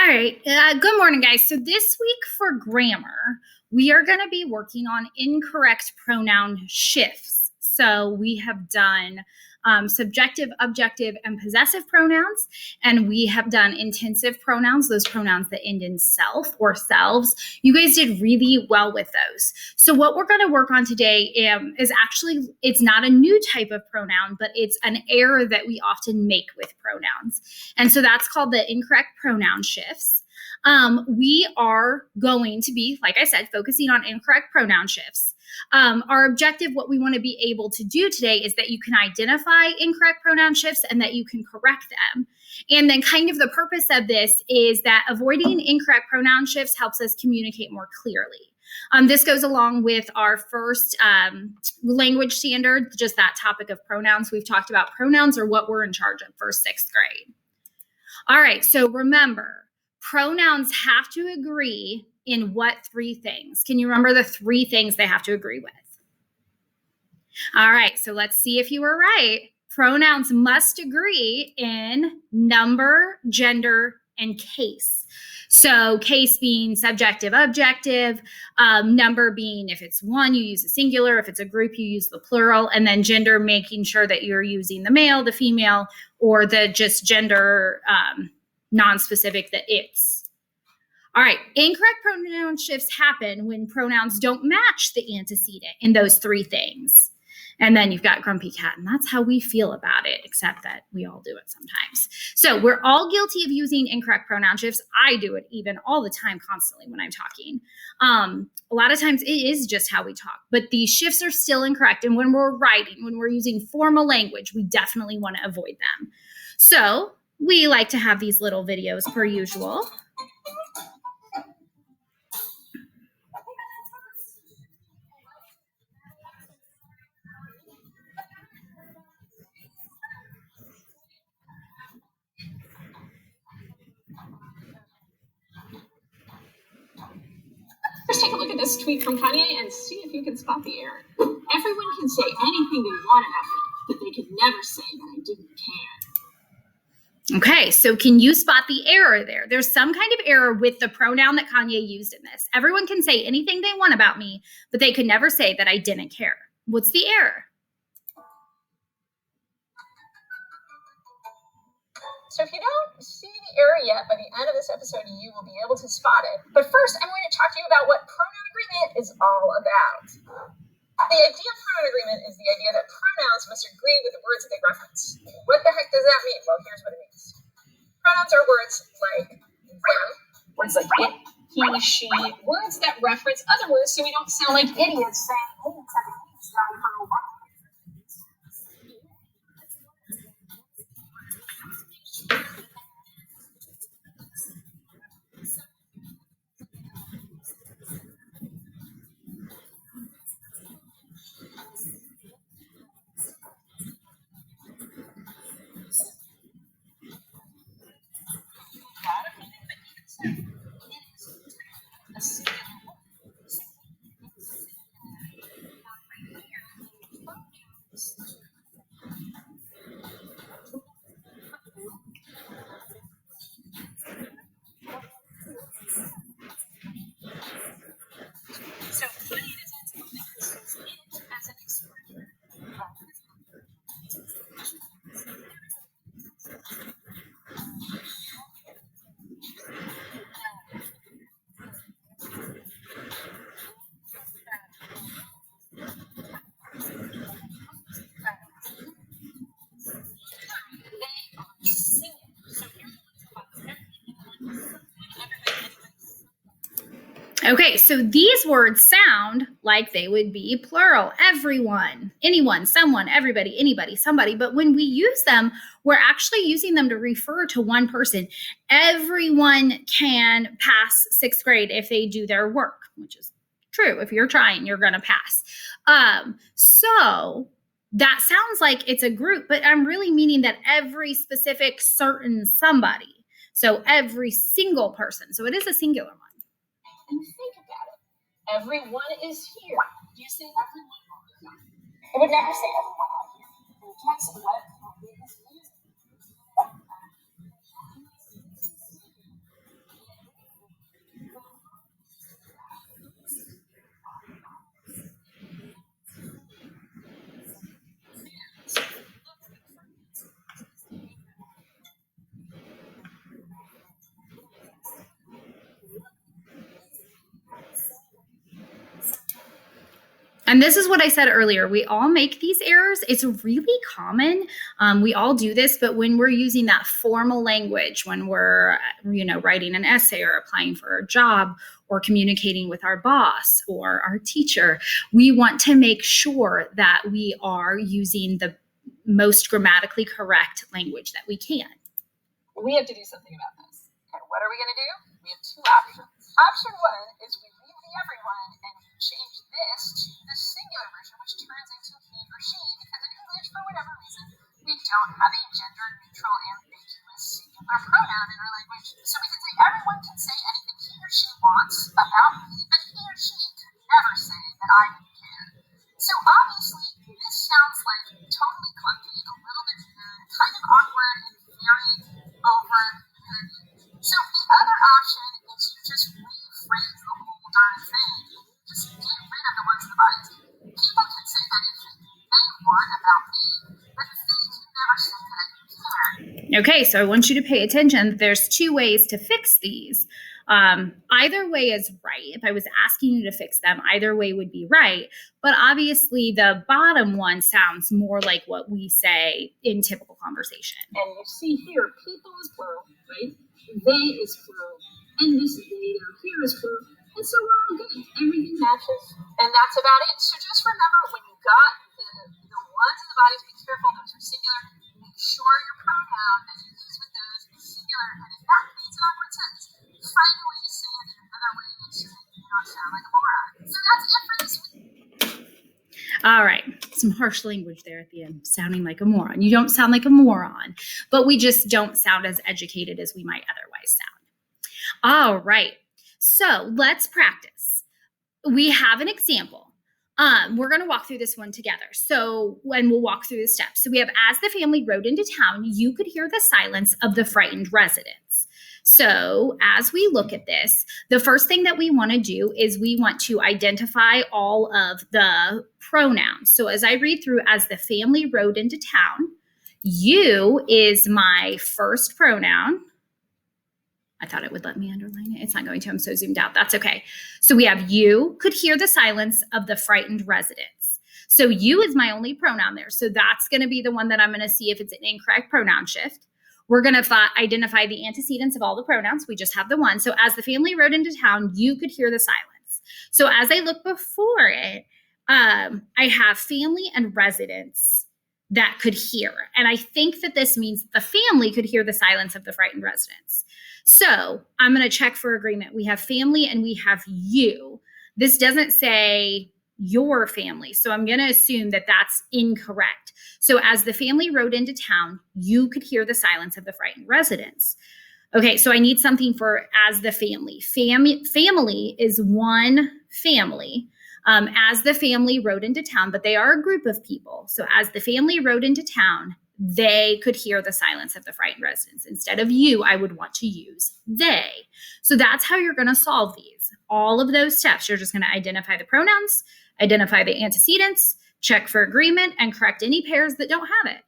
All right. Good morning, guys. So this week for grammar, we are going to be working on incorrect pronoun shifts. So we have done subjective, objective, and possessive pronouns, and we have done intensive pronouns, those pronouns that end in self or selves. You guys did really well with those. So what we're going to work on today is actually, it's not a new type of pronoun, but it's an error that we often make with pronouns. And so that's called the incorrect pronoun shifts. We are going to be, like I said, focusing on incorrect pronoun shifts. Our objective, what we want to be able to do today is that you can identify incorrect pronoun shifts and that you can correct them. And then kind of the purpose of this is that avoiding incorrect pronoun shifts helps us communicate more clearly. This goes along with our first language standard, just that topic of pronouns. We've talked about pronouns are what we're in charge of for 6th grade. All right, so remember, pronouns have to agree in what 3 things? Can you remember the 3 things they have to agree with? All right, so let's see if you were right. Pronouns must agree in number, gender, and case. So case being subjective, objective, number being if it's one, you use a singular, if it's a group, you use the plural, and then gender, making sure that you're using the male, the female, or the just gender non-specific, the it's. All right, incorrect pronoun shifts happen when pronouns don't match the antecedent in those 3 things. And then you've got grumpy cat, and that's how we feel about it, except that we all do it sometimes. So we're all guilty of using incorrect pronoun shifts. I do it even all the time, constantly when I'm talking. A lot of times it is just how we talk, but these shifts are still incorrect. And when we're writing, when we're using formal language, we definitely want to avoid them. So we like to have these little videos per usual. First, take a look at this tweet from Kanye and see if you can spot the error. Everyone can say anything they want about me, but they can never say that I didn't care. Okay, so can you spot the error there? There's some kind of error with the pronoun that Kanye used in this. Everyone can say anything they want about me, but they could never say that I didn't care. What's the error? So if you don't see the error yet, by the end of this episode, you will be able to spot it. But first, I'm going to talk to you about what pronoun agreement is all about. The idea of pronoun agreement is the idea that pronouns must agree with the words that they reference. What the heck does that mean? Well, here's what it means. Pronouns are words like them, words like it, he, she, words that reference other words so we don't sound like idiots saying, hey, it's like it's not a word. So he is it as an expression. Okay, so these words sound like they would be plural. Everyone, anyone, someone, everybody, anybody, somebody. But when we use them, we're actually using them to refer to one person. Everyone can pass 6th grade if they do their work, which is true. If you're trying, you're going to pass. So that sounds like it's a group, but I'm really meaning that every specific certain somebody. So every single person. So it is a singular one. And think about it. Everyone is here. Do you say everyone all the time? I would never say everyone out here. And guess what? It is music. And this is what I said earlier. We all make these errors. It's really common. We all do this, but when we're using that formal language, when we're, writing an essay or applying for a job or communicating with our boss or our teacher, we want to make sure that we are using the most grammatically correct language that we can. We have to do something about this. And what are we going to do? We have two options. Option one is we leave the everyone and we change this to the singular version, which turns into he or she, because in English, for whatever reason, we don't have a gender-neutral ambiguous singular pronoun in our language. So we can say everyone can say anything he or she wants about me, but he or she could never say that I didn't care. So obviously, this sounds like totally clunky, a little bit weird, kind of awkward, and very over. So the other option is you just rephrase the whole darn thing. You just get rid of the words and the bodies. People can say anything they want about me, but they can never say that I care. Okay, so I want you to pay attention. There's two ways to fix these. Either way is right. If I was asking you to fix them, either way would be right. But obviously, the bottom one sounds more like what we say in typical conversation. And you see here, people is plural, right? They is plural. And this they down here is plural. And so we're all good. Everything matches. And that's about it. So just remember, when you got the ones and the bodies, be careful, those are singular. Make sure your pronoun that you use with those is singular. And if that creates an awkward sentence, find a way to say it in another way so that you don't sound like a moron. So that's it for this week. All right, some harsh language there at the end, sounding like a moron. You don't sound like a moron, but we just don't sound as educated as we might otherwise sound. All right, so let's practice. We have an example. We're going to walk through this one together. So when we'll walk through the steps. So we have, as the family rode into town, you could hear the silence of the frightened residents. So as we look at this, the first thing that we want to do is we want to identify all of the pronouns. So as I read through, as the family rode into town, you is my first pronoun. I thought it would let me underline it. It's not going to. I'm so zoomed out. That's okay. So we have you could hear the silence of the frightened residents. So you is my only pronoun there. So that's going to be the one that I'm going to see if it's an incorrect pronoun shift. We're going to identify the antecedents of all the pronouns. We just have the one. So as the family rode into town, you could hear the silence. So as I look before it, I have family and residents that could hear. And I think that this means the family could hear the silence of the frightened residents. So I'm going to check for agreement. We have family and we have you. This doesn't say your family. So I'm going to assume that that's incorrect. So as the family rode into town, you could hear the silence of the frightened residents. Okay, so I need something for as the family. Family is one family. As the family rode into town, but they are a group of people. So as the family rode into town, they could hear the silence of the frightened residents. Instead of you, I would want to use they. So that's how you're going to solve these. All of those steps, you're just going to identify the pronouns, identify the antecedents, check for agreement, and correct any pairs that don't have it.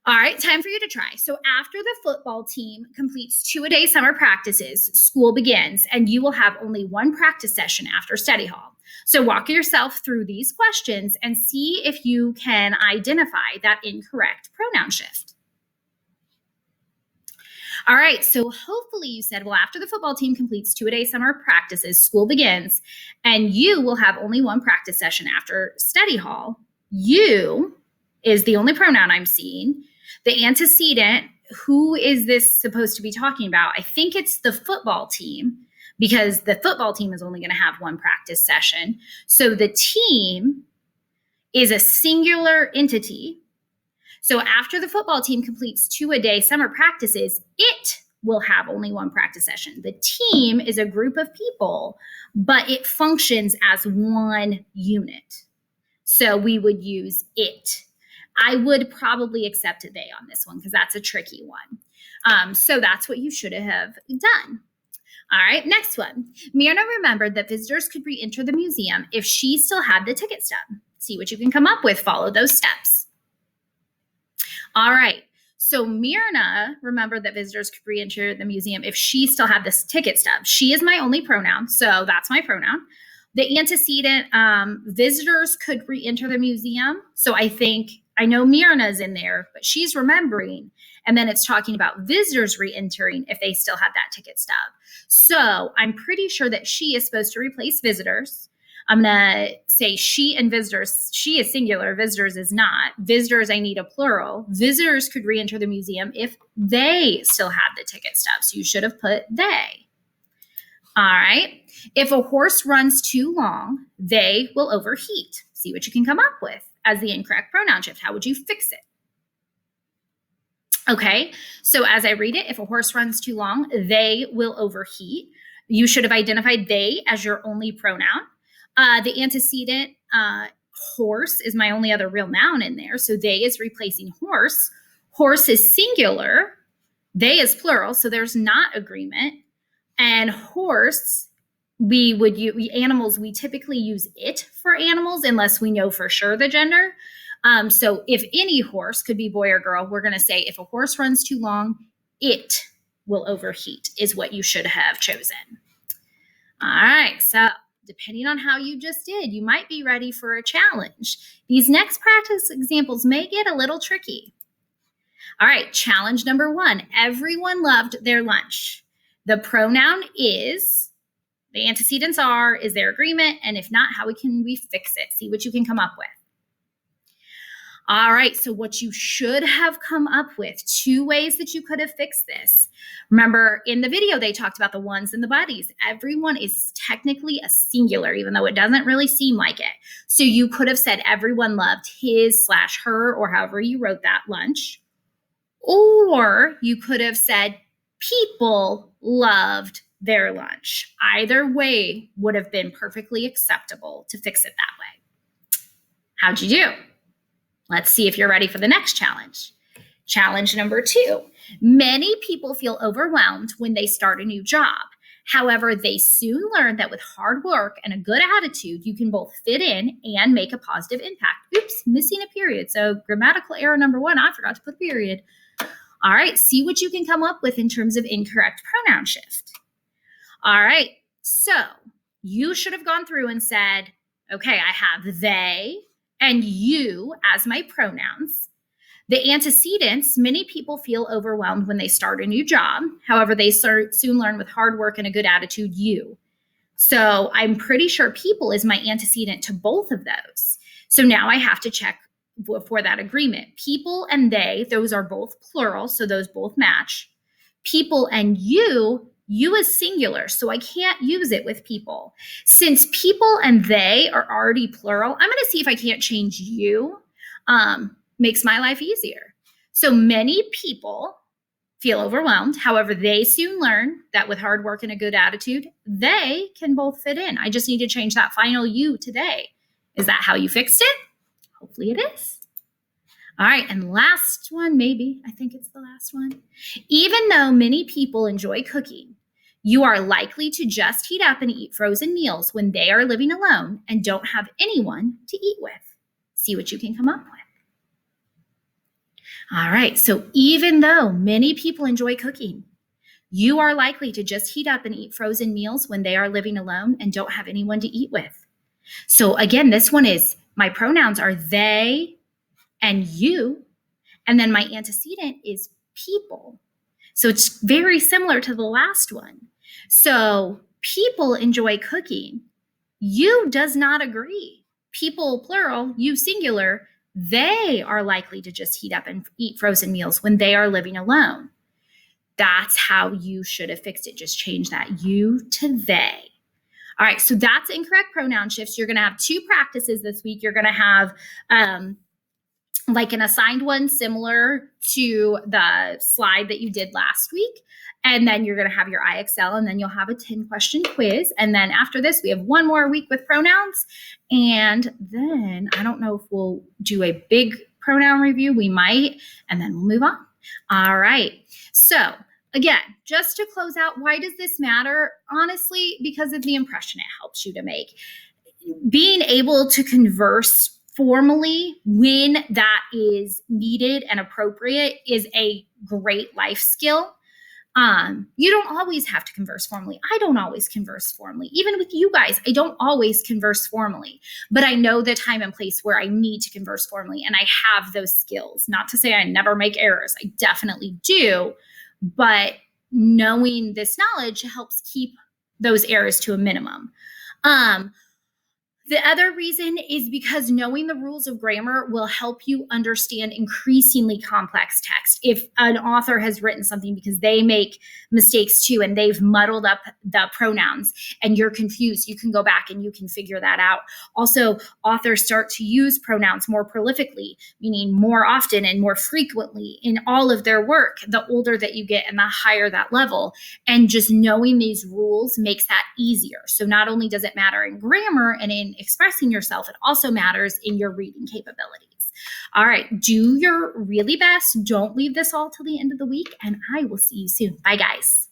All right, time for you to try. So after the football team completes 2-a-day summer practices, school begins, and you will have only one practice session after study hall. So walk yourself through these questions and see if you can identify that incorrect pronoun shift. All right, so hopefully you said, well, after the football team completes 2-a-day summer practices, school begins, and you will have only one practice session after study hall. You is the only pronoun I'm seeing. The antecedent, who is this supposed to be talking about? I think it's the football team, because the football team is only going to have one practice session. So the team is a singular entity. So after the football team completes 2-a-day summer practices, it will have only one practice session. The team is a group of people, but it functions as one unit. So we would use it. I would probably accept a they on this one because that's a tricky one. So that's what you should have done. All right, next one. Myrna remembered that visitors could re-enter the museum if she still had the ticket stub. See what you can come up with. Follow those steps. All right, so Myrna remembered that visitors could re-enter the museum if she still had this ticket stub. She is my only pronoun, so that's my pronoun. The antecedent, visitors could re-enter the museum. So I know Myrna's in there, but she's remembering. And then it's talking about visitors re-entering if they still have that ticket stub. So I'm pretty sure that she is supposed to replace visitors. I'm going to say she and visitors. She is singular. Visitors is not. Visitors, I need a plural. Visitors could re-enter the museum if they still have the ticket stub. So you should have put they. All right. If a horse runs too long, they will overheat. See what you can come up with as the incorrect pronoun shift. How would you fix it? Okay, so as I read it, if a horse runs too long, they will overheat. You should have identified they as your only pronoun. The antecedent, horse, is my only other real noun in there. So they is replacing horse. Horse is singular. They is plural. So there's not agreement. And horse, we would use animals. We typically use it for animals unless we know for sure the gender. So if any horse, could be boy or girl, we're going to say if a horse runs too long, it will overheat is what you should have chosen. All right, so depending on how you just did, you might be ready for a challenge. These next practice examples may get a little tricky. All right, challenge number 1. Everyone loved their lunch. The pronoun is, the antecedents are, is there agreement? And if not, how can we fix it? See what you can come up with. All right, so what you should have come up with, 2 ways that you could have fixed this. Remember, in the video, they talked about the ones and the buddies. Everyone is technically a singular, even though it doesn't really seem like it. So you could have said everyone loved his/her, or however you wrote that, lunch. Or you could have said people loved their lunch. Either way would have been perfectly acceptable to fix it that way. How'd you do? Let's see if you're ready for the next challenge. Challenge number 2. Many people feel overwhelmed when they start a new job. However, they soon learn that with hard work and a good attitude, you can both fit in and make a positive impact. Oops, missing a period. So grammatical error number 1, I forgot to put a period. All right, see what you can come up with in terms of incorrect pronoun shift. All right, so you should have gone through and said, okay, I have they and you as my pronouns. The antecedents, many people feel overwhelmed when they start a new job. However, they soon learn with hard work and a good attitude, you. So I'm pretty sure people is my antecedent to both of those. So now I have to check for that agreement. People and they, those are both plural, so those both match. People and you is singular, so I can't use it with people. Since people and they are already plural, I'm going to see if I can't change you. Makes my life easier. So many people feel overwhelmed. However, they soon learn that with hard work and a good attitude, they can both fit in. I just need to change that final you to they. Is that how you fixed it? Hopefully it is. All right, and last one, maybe. I think it's the last one. Even though many people enjoy cooking, you are likely to just heat up and eat frozen meals when they are living alone and don't have anyone to eat with. See what you can come up with. All right, so even though many people enjoy cooking, you are likely to just heat up and eat frozen meals when they are living alone and don't have anyone to eat with. So again, this one is, my pronouns are they and you, and then my antecedent is people. So it's very similar to the last one. So people enjoy cooking. You does not agree. People, plural, you singular, they are likely to just heat up and eat frozen meals when they are living alone. That's how you should have fixed it. Just change that you to they. All right, so that's incorrect pronoun shifts. You're going to have 2 practices this week. You're going to have like an assigned one similar to the slide that you did last week. And then you're going to have your IXL, and then you'll have a 10-question quiz. And then after this, we have 1 more week with pronouns. And then I don't know if we'll do a big pronoun review. We might, and then we'll move on. All right. So again, just to close out, why does this matter? Honestly, because of the impression it helps you to make. Being able to converse formally when that is needed and appropriate is a great life skill. You don't always have to converse formally. I don't always converse formally. Even with you guys, I don't always converse formally, but I know the time and place where I need to converse formally, and I have those skills. Not to say I never make errors. I definitely do, but knowing this knowledge helps keep those errors to a minimum. The other reason is because knowing the rules of grammar will help you understand increasingly complex text. If an author has written something because they make mistakes too and they've muddled up the pronouns and you're confused, you can go back and you can figure that out. Also, authors start to use pronouns more prolifically, meaning more often and more frequently in all of their work, the older that you get and the higher that level. And just knowing these rules makes that easier. So not only does it matter in grammar and in expressing yourself, it also matters in your reading capabilities. All right, do your really best. Don't leave this all till the end of the week, and I will see you soon. Bye, guys.